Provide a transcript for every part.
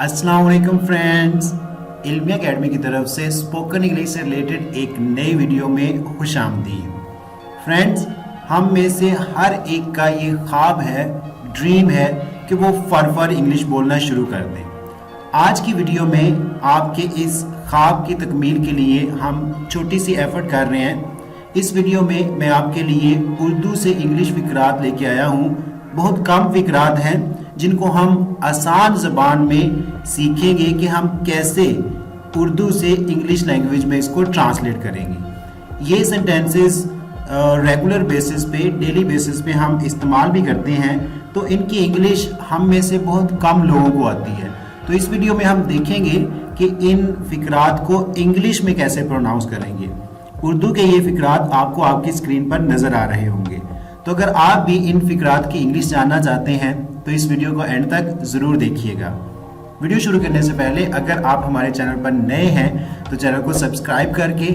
अस्सलाम वालेकुम friends, इल्मिया academy की तरफ से स्पोकन इंग्लिश से रिलेटेड एक नई वीडियो में खुश आमदीद। फ्रेंड्स, हम में से हर एक का ये ख्वाब है, ड्रीम है कि वो फर इंग्लिश बोलना शुरू कर दें। आज की वीडियो में आपके इस ख्वाब की तकमील के लिए हम छोटी सी एफर्ट कर रहे हैं। इस वीडियो में मैं आपके लिए उर्दू से इंग्लिश फ़िक्रात लेके आया हूँ। बहुत कम फ़िक्रात हैं जिनको हम आसान ज़बान में सीखेंगे कि हम कैसे उर्दू से इंग्लिश लैंग्वेज में इसको ट्रांसलेट करेंगे। ये सेंटेंसेस रेगुलर बेसिस पे, डेली बेसिस पे हम इस्तेमाल भी करते हैं, तो इनकी इंग्लिश हम में से बहुत कम लोगों को आती है। तो इस वीडियो में हम देखेंगे कि इन फ़िक्रात को इंग्लिश में कैसे प्रोनाउंस करेंगे। उर्दू के ये फ़िक्रात आपको आपकी स्क्रीन पर नज़र आ रहे होंगे। तो अगर आप भी इन फ़िक्रात की इंग्लिश जानना चाहते हैं तो इस वीडियो को एंड तक ज़रूर देखिएगा। वीडियो शुरू करने से पहले अगर आप हमारे चैनल पर नए हैं तो चैनल को सब्सक्राइब करके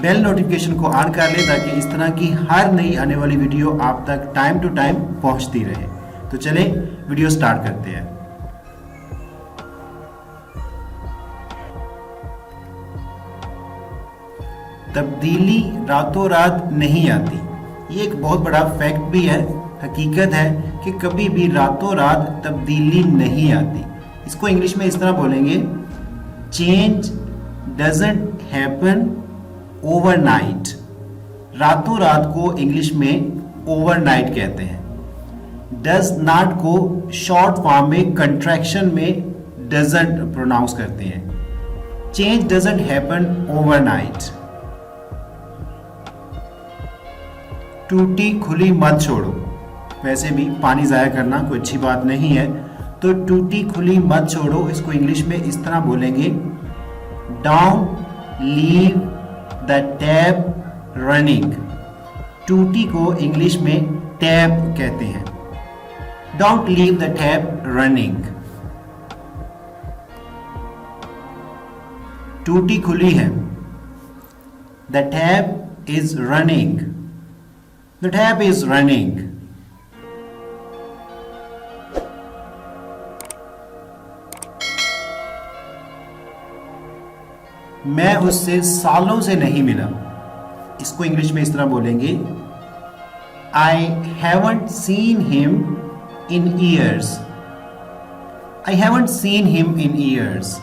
बेल नोटिफिकेशन को ऑन कर लें ताकि इस तरह की हर नई आने वाली वीडियो आप तक टाइम टू टाइम पहुंचती रहे। तो चलें वीडियो स्टार्ट करते हैं। तब्दीली रातों रात नहीं आती। ये एक बहुत बड़ा फैक्ट भी है, हकीकत है कि कभी भी रातों रात तब्दीली नहीं आती। इसको इंग्लिश में इस तरह बोलेंगे, चेंज डजंट हैपन ओवरनाइट। रातों रात को इंग्लिश में ओवरनाइट कहते हैं। डज नॉट को शॉर्ट फॉर्म में कंट्रैक्शन में डजंट प्रोनाउंस करते हैं। Change doesn't happen overnight. टूटी खुली मत छोड़ो। वैसे भी पानी ज़ाया करना कोई अच्छी बात नहीं है, तो टूटी खुली मत छोड़ो इसको इंग्लिश में इस तरह बोलेंगे, don't leave the tap running. टूटी को इंग्लिश में टैप कहते हैं। Don't leave the tap running. टूटी खुली है। The tap is running. The tap is running. मैं उससे सालों से नहीं मिला। इसको इंग्लिश में इस तरह बोलेंगे, I haven't seen him in years. I haven't seen him in years.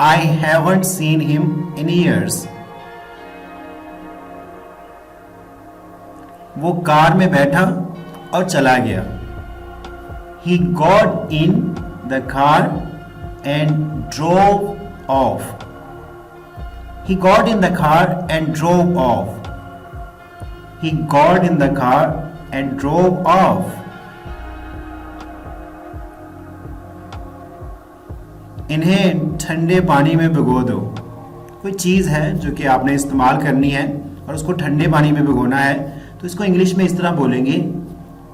I haven't seen him in years. वो कार में बैठा और चला गया। He got in the car and drove off. He got in the car and drove off. He got in the car and drove off. इन्हें ठंडे पानी में भिगो दो। कोई चीज़ है जो कि आपने इस्तेमाल करनी है और उसको ठंडे पानी में भिगोना है, तो इसको इंग्लिश में इस तरह बोलेंगे,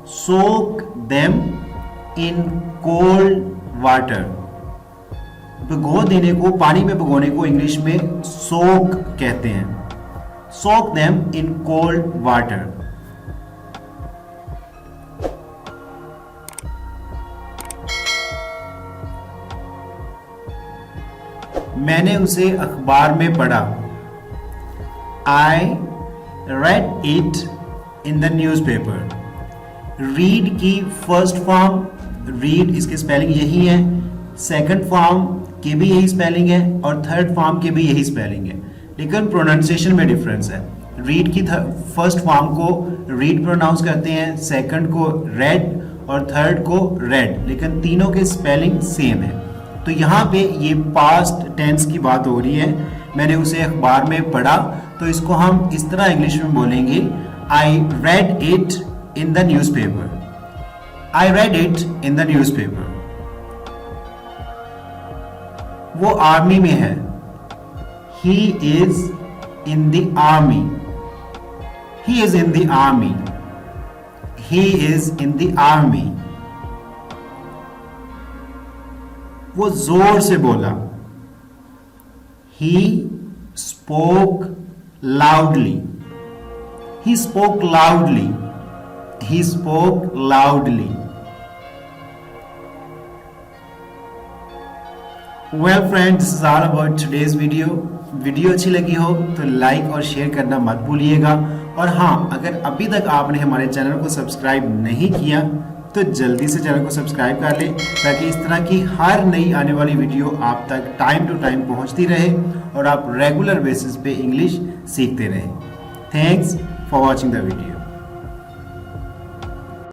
सोक देम इन कोल्ड वाटर। भिगो देने को, पानी में भिगोने को इंग्लिश में सोक कहते हैं। सोक देम इन कोल्ड वाटर। मैंने उसे अखबार में पढ़ा। I read it in the newspaper. Read की फर्स्ट फॉर्म, रीड इसकी स्पेलिंग यही है, सेकंड फॉर्म की भी यही स्पेलिंग है और थर्ड फॉर्म की भी यही स्पेलिंग है, लेकिन प्रोनाउंसिएशन में डिफरेंस है। रीड की फर्स्ट फॉर्म को रीड प्रोनाउंस करते हैं, सेकंड को रेड और थर्ड को रेड, लेकिन तीनों के स्पेलिंग सेम है। तो यहाँ पे ये पास्ट टेंस की बात हो रही है। मैंने उसे अखबार में पढ़ा, तो इसको हम इस तरह इंग्लिश में बोलेंगे, I read it in the newspaper. I read it in the newspaper. वो आर्मी में है। He is in the army. He is in the army. He is in the army. वो जोर से बोला। He spoke loudly. He spoke loudly. He spoke loudly. Well friends, this is all about today's video अच्छी लगी हो तो like और share करना मत भूलिएगा। और हाँ, अगर अभी तक आपने हमारे चैनल को सब्सक्राइब नहीं किया तो जल्दी से चैनल को सब्सक्राइब कर लें, ताकि इस तरह की हर नई आने वाली वीडियो आप तक टाइम टू टाइम पहुंचती रहे और आप रेगुलर बेसिस पे इंग्लिश सीखते रहें। Thanks for watching the video.